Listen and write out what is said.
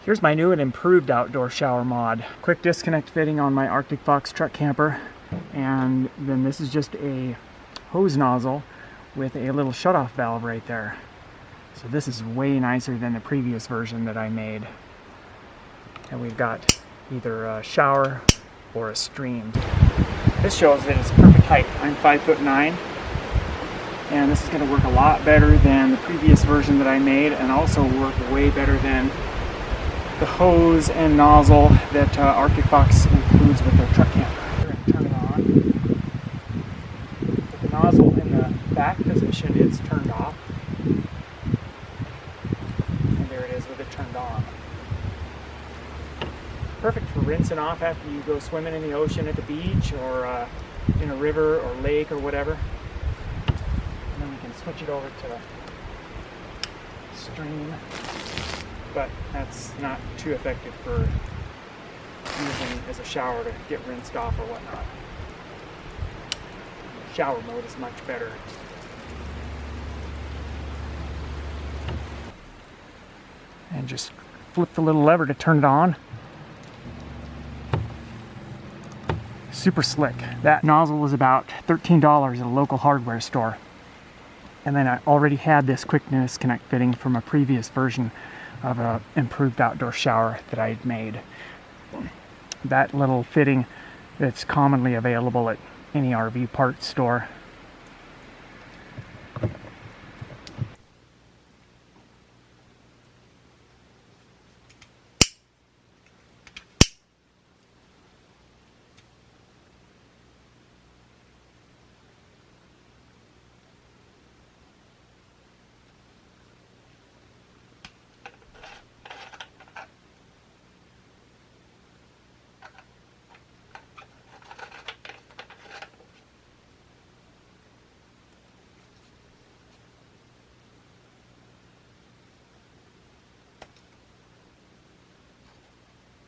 Here's my new and improved outdoor shower mod. Quick disconnect fitting on my Arctic Fox truck camper. And then this is just a hose nozzle with a little shutoff valve right there. So this is way nicer than the previous version that I made. And we've got either a shower or a stream. This shows that it's perfect height. I'm 5'9", and this is going to work a lot better than the previous version that I made, and also work way better than the hose and nozzle that Arctic Fox includes with their truck camper. Turn it on. With the nozzle in the back position, it's turned off. And there it is with it turned on. Perfect for rinsing off after you go swimming in the ocean at the beach, or in a river or lake or whatever. And then we can switch it over to stream. But that's not too effective for using as a shower to get rinsed off or whatnot. The shower mode is much better. And just flip the little lever to turn it on. Super slick. That nozzle was about $13 at a local hardware store. And then I already had this quick disconnect fitting from a previous version of an improved outdoor shower that I had made. That little fitting that's commonly available at any RV parts store